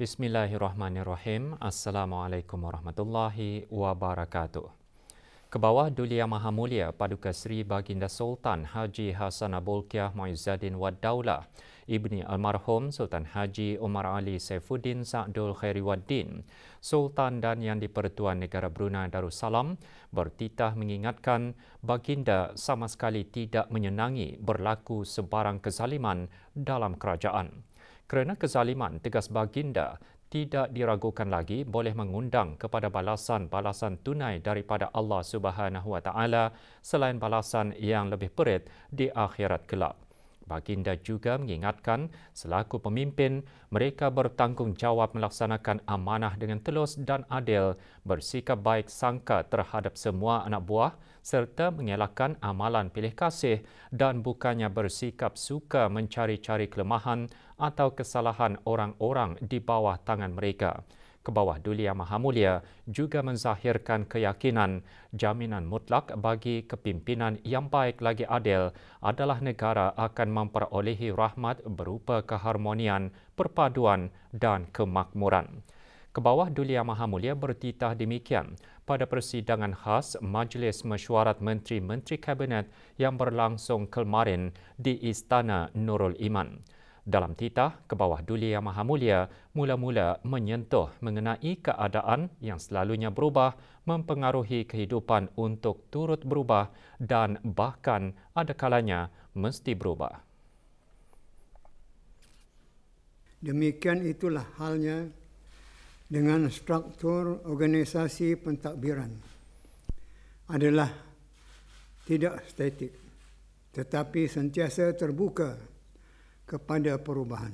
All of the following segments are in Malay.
Bismillahirrahmanirrahim. Assalamualaikum warahmatullahi wabarakatuh. Kebawah Duli Yang Maha Mulia Paduka Seri Baginda Sultan Haji Hassanah Bolkiah Muizzaddin Wad Daulah, Ibni Almarhum Sultan Haji Umar Ali Saifuddin Sa'dul Khairi Waddin, Sultan dan Yang di-Pertuan Negara Brunei Darussalam bertitah mengingatkan Baginda sama sekali tidak menyenangi berlaku sebarang kezaliman dalam kerajaan. Kerana kezaliman, tegas Baginda tidak diragukan lagi boleh mengundang kepada balasan-balasan tunai daripada Allah Subhanahu Wa Taala selain balasan yang lebih perit di akhirat kelak. Baginda juga mengingatkan selaku pemimpin, mereka bertanggungjawab melaksanakan amanah dengan telus dan adil, bersikap baik sangka terhadap semua anak buah serta mengelakkan amalan pilih kasih dan bukannya bersikap suka mencari-cari kelemahan atau kesalahan orang-orang di bawah tangan mereka. Kebawah Duli Yang Maha Mulia juga menzahirkan keyakinan jaminan mutlak bagi kepimpinan yang baik lagi adil adalah negara akan memperolehi rahmat berupa keharmonian, perpaduan dan kemakmuran. Kebawah Duli Yang Maha Mulia bertitah demikian pada persidangan khas Majlis Mesyuarat Menteri-Menteri Kabinet yang berlangsung kemarin di Istana Nurul Iman. Dalam titah, Kebawah Duli Yang Maha Mulia mula-mula menyentuh mengenai keadaan yang selalunya berubah, mempengaruhi kehidupan untuk turut berubah dan bahkan ada kalanya mesti berubah. Demikian itulah halnya dengan struktur organisasi pentadbiran. Adalah tidak statik, tetapi sentiasa terbuka kepada perubahan.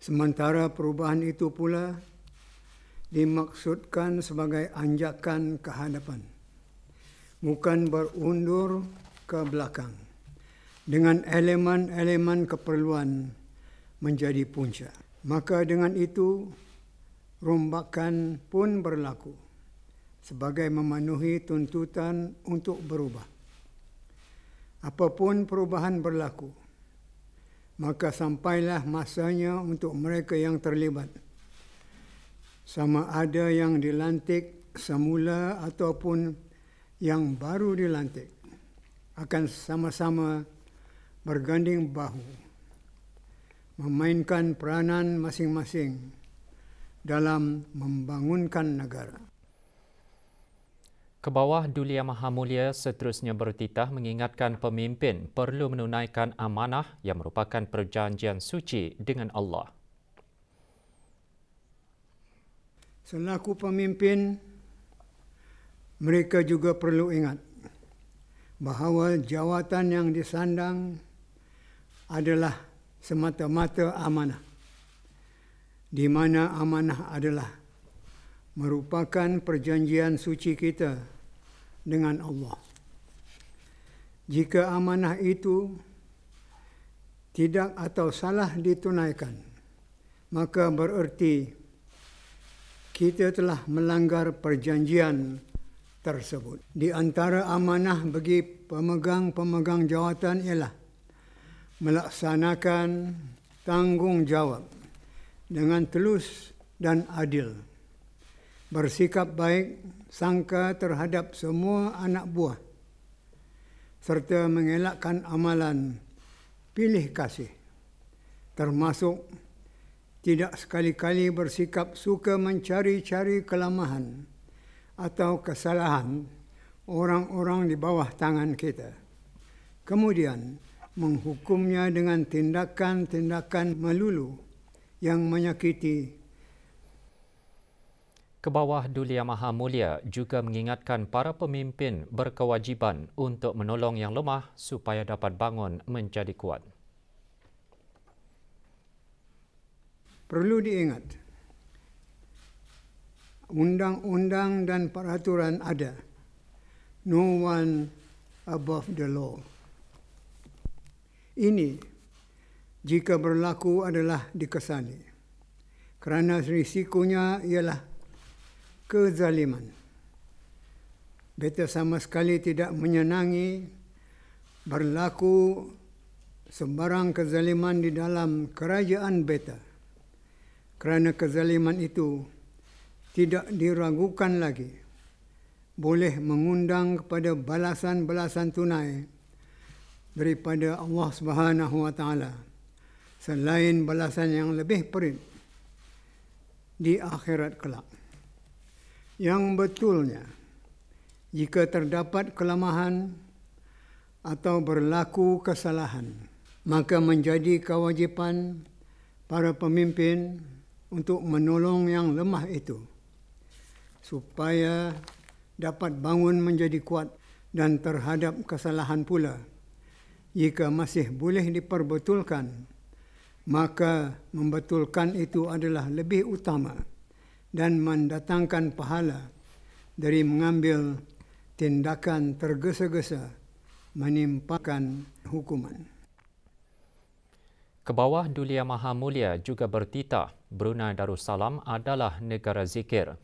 Sementara perubahan itu pula dimaksudkan sebagai anjakan ke hadapan, bukan berundur ke belakang, dengan elemen-elemen keperluan menjadi punca. Maka dengan itu, rombakan pun berlaku sebagai memenuhi tuntutan untuk berubah. Apapun perubahan berlaku, maka sampailah masanya untuk mereka yang terlibat, sama ada yang dilantik semula ataupun yang baru dilantik, akan sama-sama berganding bahu, memainkan peranan masing-masing dalam membangunkan negara. Kebawah Duli Yang Maha Mulia seterusnya bertitah mengingatkan pemimpin perlu menunaikan amanah yang merupakan perjanjian suci dengan Allah. Selaku pemimpin, mereka juga perlu ingat bahawa jawatan yang disandang adalah semata-mata amanah, di mana amanah adalah merupakan perjanjian suci kita dengan Allah. Jika amanah itu tidak atau salah ditunaikan, maka bererti kita telah melanggar perjanjian tersebut. Di antara amanah bagi pemegang-pemegang jawatan ialah melaksanakan tanggungjawab dengan telus dan adil, bersikap baik sangka terhadap semua anak buah, serta mengelakkan amalan pilih kasih, termasuk tidak sekali-kali bersikap suka mencari-cari kelemahan atau kesalahan orang-orang di bawah tangan kita, kemudian menghukumnya dengan tindakan-tindakan melulu yang menyakiti. Kebawah Duli Yang Maha Mulia juga mengingatkan para pemimpin berkewajiban untuk menolong yang lemah supaya dapat bangun menjadi kuat. Perlu diingat, undang-undang dan peraturan ada. No one above the law. Ini jika berlaku adalah dikesani, kerana risikonya ialah kezaliman. Beta sama sekali tidak menyenangi berlaku sebarang kezaliman di dalam kerajaan beta, kerana kezaliman itu tidak diragukan lagi, boleh mengundang kepada balasan-balasan tunai daripada Allah Subhanahu wa taala selain balasan yang lebih perit di akhirat kelak. Yang betulnya, jika terdapat kelemahan atau berlaku kesalahan, maka menjadi kewajipan para pemimpin untuk menolong yang lemah itu supaya dapat bangun menjadi kuat, dan terhadap kesalahan pula, jika masih boleh diperbetulkan, maka membetulkan itu adalah lebih utama dan mendatangkan pahala dari mengambil tindakan tergesa-gesa menimpakan hukuman. Kebawah Dulia Maha Mulia juga bertitah Brunei Darussalam adalah negara zikir.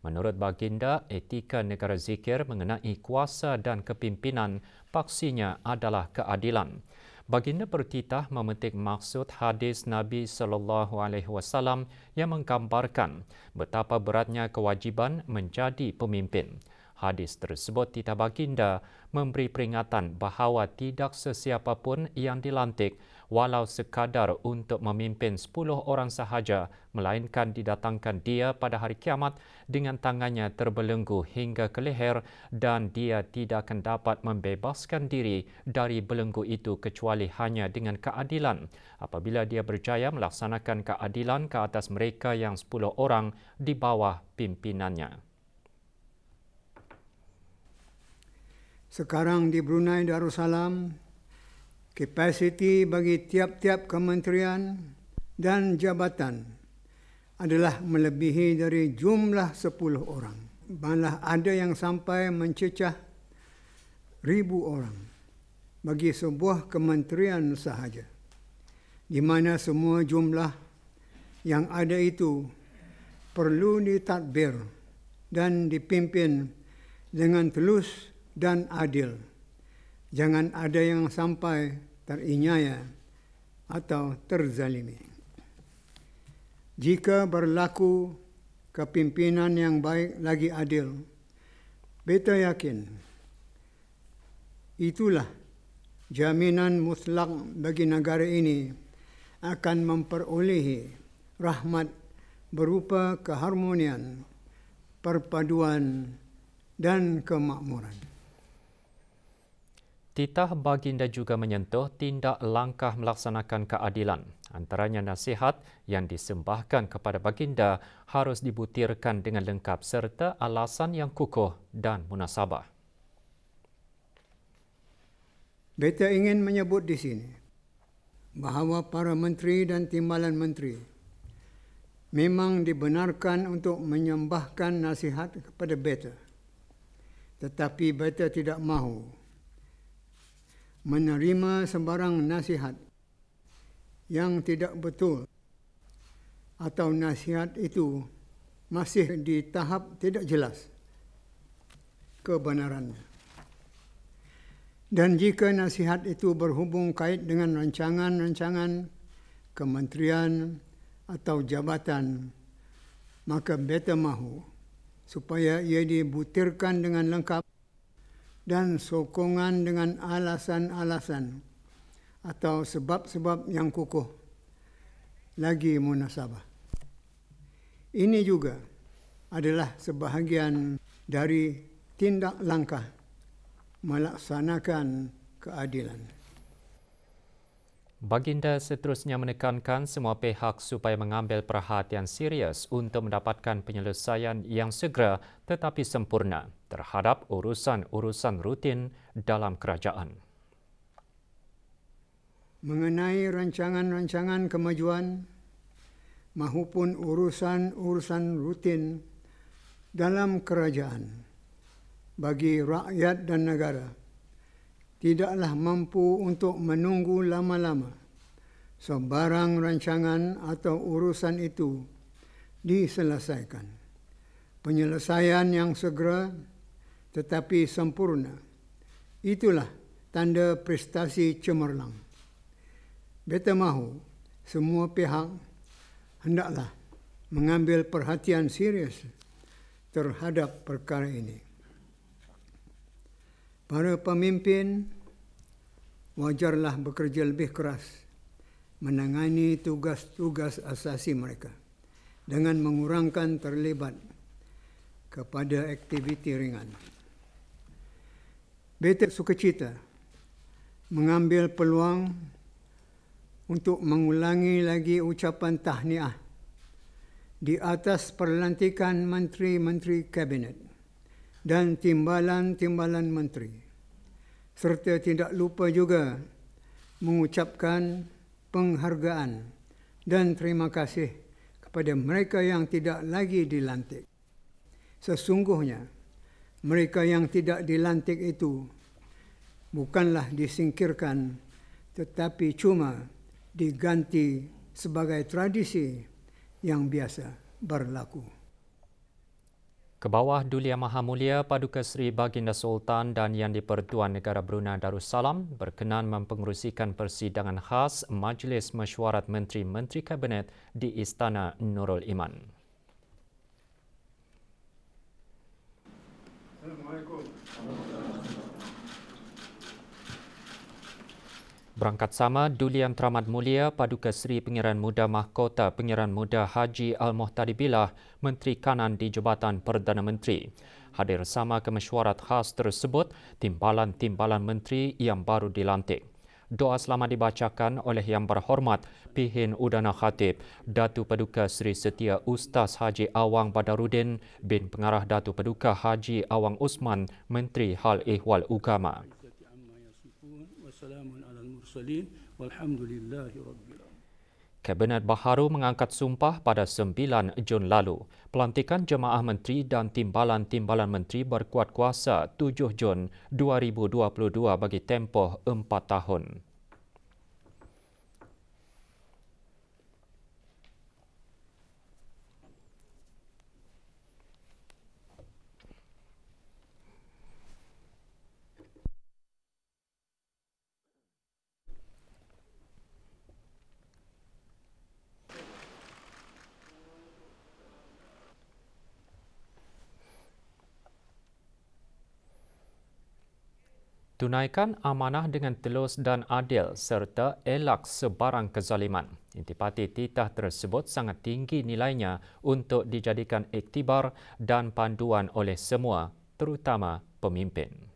Menurut baginda, etika negara zikir mengenai kuasa dan kepimpinan paksinya adalah keadilan. Baginda bertitah memetik maksud hadis Nabi SAW yang menggambarkan betapa beratnya kewajipan menjadi pemimpin. Hadis tersebut titah baginda memberi peringatan bahawa tidak sesiapa pun yang dilantik walau sekadar untuk memimpin 10 orang sahaja, melainkan didatangkan dia pada hari kiamat dengan tangannya terbelenggu hingga ke leher, dan dia tidak akan dapat membebaskan diri dari belenggu itu kecuali hanya dengan keadilan, apabila dia berjaya melaksanakan keadilan ke atas mereka yang 10 orang di bawah pimpinannya. Sekarang di Brunei Darussalam, kapasiti bagi tiap-tiap kementerian dan jabatan adalah melebihi dari jumlah 10 orang. Malah ada yang sampai mencecah 1,000 orang bagi sebuah kementerian sahaja, di mana semua jumlah yang ada itu perlu ditadbir dan dipimpin dengan telus dan adil. Jangan ada yang sampai terinyaya atau terzalimi. Jika berlaku kepimpinan yang baik lagi adil, beta yakin itulah jaminan mutlak bagi negara ini akan memperolehi rahmat berupa keharmonian, perpaduan dan kemakmuran. Titah baginda juga menyentuh tindak langkah melaksanakan keadilan. Antaranya nasihat yang disembahkan kepada baginda harus dibutirkan dengan lengkap serta alasan yang kukuh dan munasabah. Beta ingin menyebut di sini bahawa para menteri dan timbalan menteri memang dibenarkan untuk menyembahkan nasihat kepada beta. Tetapi beta tidak mahu menerima sembarang nasihat yang tidak betul atau nasihat itu masih di tahap tidak jelas kebenarannya. Dan jika nasihat itu berhubung kait dengan rancangan-rancangan kementerian atau jabatan, maka beta mahu supaya ia dibutirkan dengan lengkap dan sokongan dengan alasan-alasan atau sebab-sebab yang kukuh lagi munasabah. Ini juga adalah sebahagian dari tindak langkah melaksanakan keadilan. Baginda seterusnya menekankan semua pihak supaya mengambil perhatian serius untuk mendapatkan penyelesaian yang segera tetapi sempurna terhadap urusan-urusan rutin dalam kerajaan. Mengenai rancangan-rancangan kemajuan mahupun urusan-urusan rutin dalam kerajaan bagi rakyat dan negara, tidaklah mampu untuk menunggu lama-lama sebarang rancangan atau urusan itu diselesaikan. Penyelesaian yang segera tetapi sempurna, itulah tanda prestasi cemerlang. Beta mahu semua pihak hendaklah mengambil perhatian serius terhadap perkara ini. Para pemimpin wajarlah bekerja lebih keras menangani tugas-tugas asasi mereka dengan mengurangkan terlibat kepada aktiviti ringan. Beta sukacita mengambil peluang untuk mengulangi lagi ucapan tahniah di atas perlantikan menteri-menteri kabinet dan timbalan-timbalan menteri, serta tidak lupa juga mengucapkan penghargaan dan terima kasih kepada mereka yang tidak lagi dilantik. Sesungguhnya, mereka yang tidak dilantik itu bukanlah disingkirkan, tetapi cuma diganti sebagai tradisi yang biasa berlaku. Ke bawah Duli Yang Maha Mulia Paduka Seri Baginda Sultan dan Yang di-Pertuan Negara Brunei Darussalam berkenan mempengerusikan persidangan khas Majlis Mesyuarat Menteri-Menteri Kabinet di Istana Nurul Iman. Assalamualaikum. Berangkat sama, Duli Yang Teramat Mulia Paduka Seri Pengiran Muda Mahkota Pengiran Muda Haji Al-Muhtadi Billah, Menteri Kanan di Jabatan Perdana Menteri. Hadir sama ke mesyuarat khas tersebut timbalan-timbalan menteri yang baru dilantik. Doa selamat dibacakan oleh Yang Berhormat Pihin Udana Khatib Datu Paduka Seri Setia Ustaz Haji Awang Badarudin bin Pengarah Datu Paduka Haji Awang Usman, Menteri Hal Ehwal Ugama. Kabinet baharu mengangkat sumpah pada 9 Jun lalu. Pelantikan jemaah menteri dan timbalan-timbalan menteri berkuat kuasa 7 Jun 2022 bagi tempoh 4 tahun. Tunaikan amanah dengan telus dan adil serta elak sebarang kezaliman. Intipati titah tersebut sangat tinggi nilainya untuk dijadikan iktibar dan panduan oleh semua, terutama pemimpin.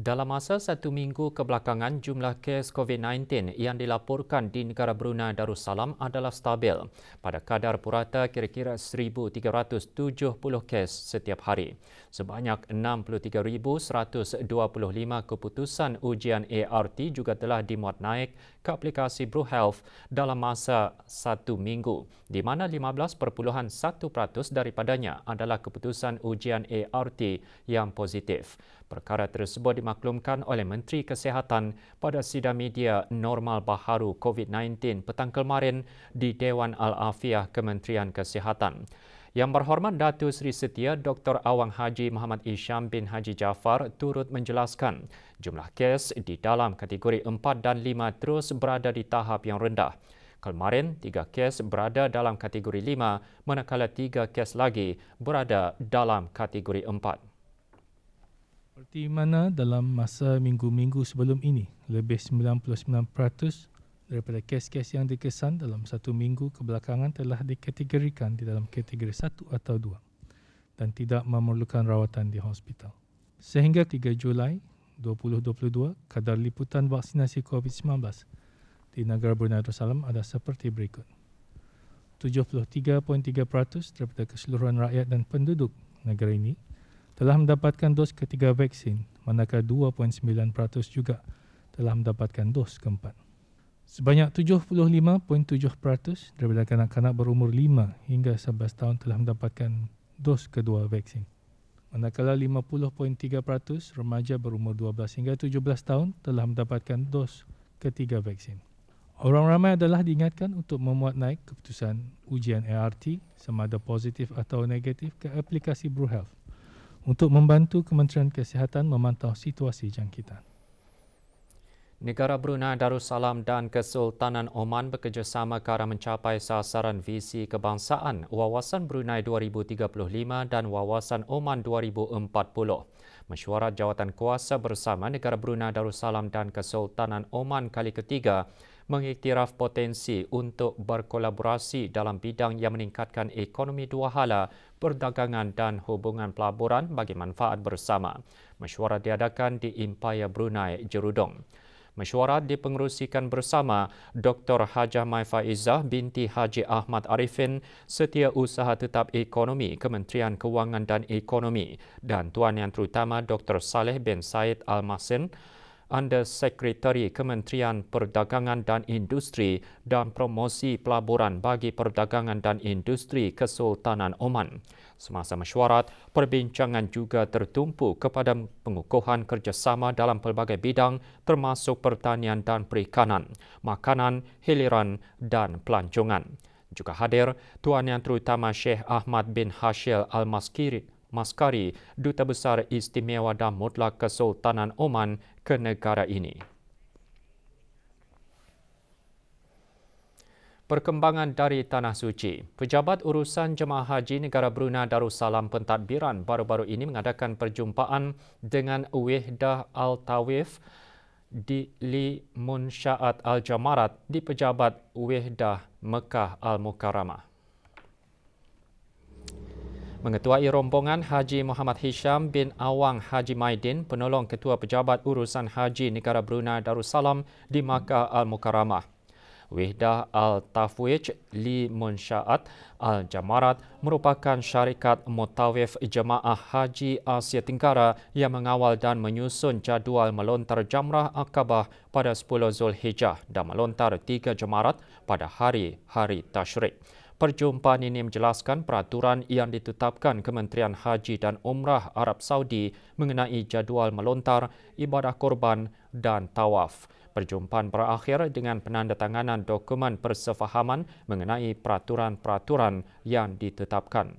Dalam masa 1 minggu kebelakangan, jumlah kes COVID-19 yang dilaporkan di negara Brunei Darussalam adalah stabil pada kadar purata kira-kira 1,370 kes setiap hari. Sebanyak 63,125 keputusan ujian ART juga telah dimuat naik ke aplikasi BruHealth dalam masa 1 minggu, di mana 15.1% daripadanya adalah keputusan ujian ART yang positif. Perkara tersebut dimaklumkan oleh Menteri Kesihatan pada sidang media normal baharu COVID-19 petang kemarin di Dewan Al-Afiah Kementerian Kesihatan. Yang Berhormat Datuk Seri Setia Dr. Awang Haji Muhammad Isham bin Haji Jaafar turut menjelaskan jumlah kes di dalam kategori 4 dan 5 terus berada di tahap yang rendah. Kemarin, 3 kes berada dalam kategori 5, manakala 3 kes lagi berada dalam kategori 4. Seperti mana dalam masa minggu-minggu sebelum ini, lebih 99% daripada kes-kes yang dikesan dalam 1 minggu kebelakangan telah dikategorikan di dalam kategori 1 atau 2 dan tidak memerlukan rawatan di hospital. Sehingga 3 Julai 2022, kadar liputan vaksinasi COVID-19 di negara Brunei Darussalam ada seperti berikut. 73.3% daripada keseluruhan rakyat dan penduduk negara ini telah mendapatkan dos ketiga vaksin, manakala 2.9% juga telah mendapatkan dos keempat. Sebanyak 75.7% daripada kanak-kanak berumur 5 hingga 11 tahun telah mendapatkan dos kedua vaksin. Manakala 50.3% remaja berumur 12 hingga 17 tahun telah mendapatkan dos ketiga vaksin. Orang ramai adalah diingatkan untuk memuat naik keputusan ujian ART sama ada positif atau negatif ke aplikasi BruHealth untuk membantu Kementerian Kesihatan memantau situasi jangkitan. Negara Brunei Darussalam dan Kesultanan Oman bekerjasama ke arah mencapai sasaran visi kebangsaan Wawasan Brunei 2035 dan Wawasan Oman 2040. Mesyuarat Jawatan Kuasa bersama Negara Brunei Darussalam dan Kesultanan Oman kali ketiga mengiktiraf potensi untuk berkolaborasi dalam bidang yang meningkatkan ekonomi dua hala, perdagangan dan hubungan pelaburan bagi manfaat bersama. Mesyuarat diadakan di Empire Brunei, Jerudong. Mesyuarat dipengerusikan bersama Dr. Hajah Mai Faizah binti Haji Ahmad Arifin, Setiausaha Tetap Ekonomi Kementerian Kewangan dan Ekonomi, dan Tuan Yang Terutama Dr. Saleh bin Said Al-Masin, Under Sekretari Kementerian Perdagangan dan Industri dan Promosi Pelaburan bagi Perdagangan dan Industri Kesultanan Oman. Semasa mesyuarat, perbincangan juga tertumpu kepada pengukuhan kerjasama dalam pelbagai bidang termasuk pertanian dan perikanan, makanan, hiliran dan pelancongan. Juga hadir Tuan Yang Terutama Sheikh Ahmad bin Hashil Al-Maskari, Duta Besar Istimewa dan Mutlak Kesultanan Oman ke negara ini. Perkembangan dari Tanah Suci. Pejabat Urusan Jemaah Haji Negara Brunei Darussalam Pentadbiran baru-baru ini mengadakan perjumpaan dengan Wihdah Al-Tawif di Li Munsyaat Al-Jamarat di Pejabat Wihdah Mekah Al-Mukarramah. Mengetuai rombongan Haji Muhammad Hisham bin Awang Haji Maidin, penolong Ketua Pejabat Urusan Haji Negara Brunei Darussalam di Makkah Al-Mukarramah. Wihdah Al-Tafwij Li Munsyaat Al-Jamarat merupakan syarikat mutawif Jemaah Haji Asia Tenggara yang mengawal dan menyusun jadual melontar Jamrah Aqabah pada 10 Zulhijjah dan melontar 3 Jamarat pada hari-hari tasyrik. Perjumpaan ini menjelaskan peraturan yang ditetapkan Kementerian Haji dan Umrah Arab Saudi mengenai jadual melontar, ibadah korban dan tawaf. Perjumpaan berakhir dengan penandatanganan dokumen persefahaman mengenai peraturan-peraturan yang ditetapkan.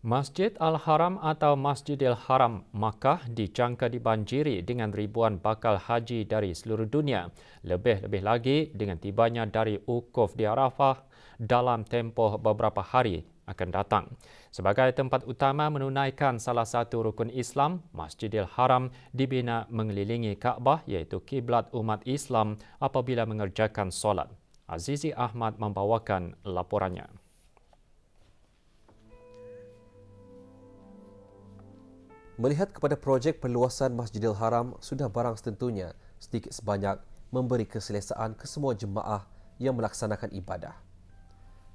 Masjid Al-Haram atau Masjidil Haram Makkah dijangka dibanjiri dengan ribuan bakal haji dari seluruh dunia. Lebih-lebih lagi dengan tibanya dari wukuf di Arafah dalam tempoh beberapa hari akan datang. Sebagai tempat utama menunaikan salah satu rukun Islam, Masjidil Haram dibina mengelilingi Kaabah iaitu kiblat umat Islam apabila mengerjakan solat. Azizi Ahmad membawakan laporannya. Melihat kepada projek perluasan Masjidil Haram sudah barang setentunya sedikit sebanyak memberi keselesaan ke semua jemaah yang melaksanakan ibadah.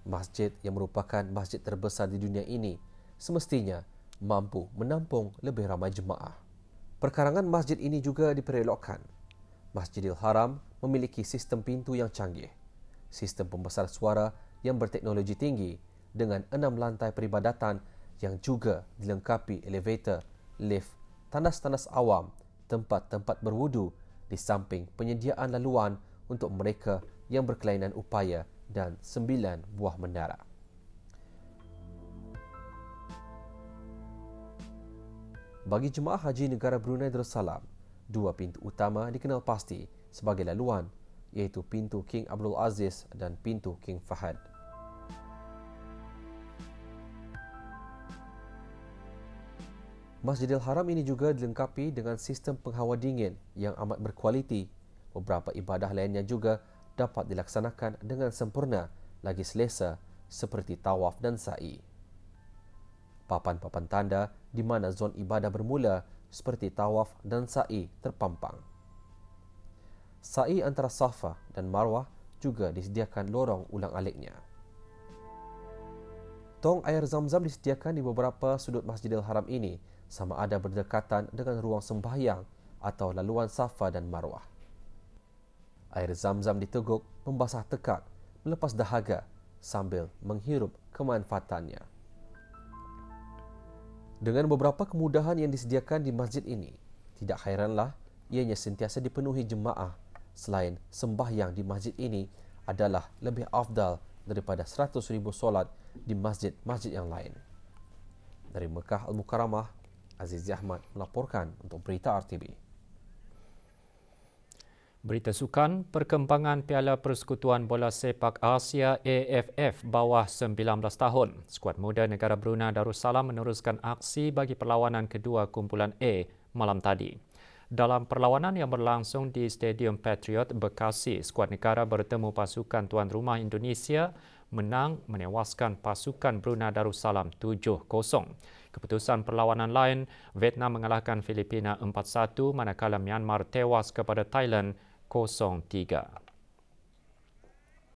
Masjid yang merupakan masjid terbesar di dunia ini semestinya mampu menampung lebih ramai jemaah. Perkarangan masjid ini juga diperelokkan. Masjidil Haram memiliki sistem pintu yang canggih, sistem pembesar suara yang berteknologi tinggi dengan 6 lantai peribadatan yang juga dilengkapi elevator, lift, tandas-tandas awam, tempat-tempat berwudu di samping penyediaan laluan untuk mereka yang berkelainan upaya dan 9 buah menara. Bagi jemaah haji negara Brunei Darussalam, 2 pintu utama dikenal pasti sebagai laluan, iaitu pintu King Abdul Aziz dan pintu King Fahad. Masjidil Haram ini juga dilengkapi dengan sistem penghawa dingin yang amat berkualiti. Beberapa ibadah lainnya juga dapat dilaksanakan dengan sempurna, lagi selesa seperti tawaf dan sa'i. Papan-papan tanda di mana zon ibadah bermula seperti tawaf dan sa'i terpampang. Sa'i antara Safa dan Marwah juga disediakan lorong ulang-aliknya. Tong air Zam-Zam disediakan di beberapa sudut Masjidil Haram ini sama ada berdekatan dengan ruang sembahyang atau laluan Safa dan Marwah. Air Zam-Zam diteguk membasah tekak, melepas dahaga sambil menghirup kemanfaatannya. Dengan beberapa kemudahan yang disediakan di masjid ini, tidak hairanlah ianya sentiasa dipenuhi jemaah. Selain sembahyang di masjid ini adalah lebih afdal daripada 100,000 solat di masjid-masjid yang lain. Dari Mekah Al-Mukarramah, Azizi Ahmad melaporkan untuk Berita RTB. Berita sukan, perkembangan Piala Persekutuan Bola Sepak Asia AFF bawah 19 tahun. Skuad muda negara Brunei Darussalam meneruskan aksi bagi perlawanan kedua kumpulan A malam tadi. Dalam perlawanan yang berlangsung di Stadium Patriot Bekasi, skuad negara bertemu pasukan tuan rumah Indonesia menang menewaskan pasukan Brunei Darussalam 7-0. Keputusan perlawanan lain, Vietnam mengalahkan Filipina 4-1 manakala Myanmar tewas kepada Thailand 0-3.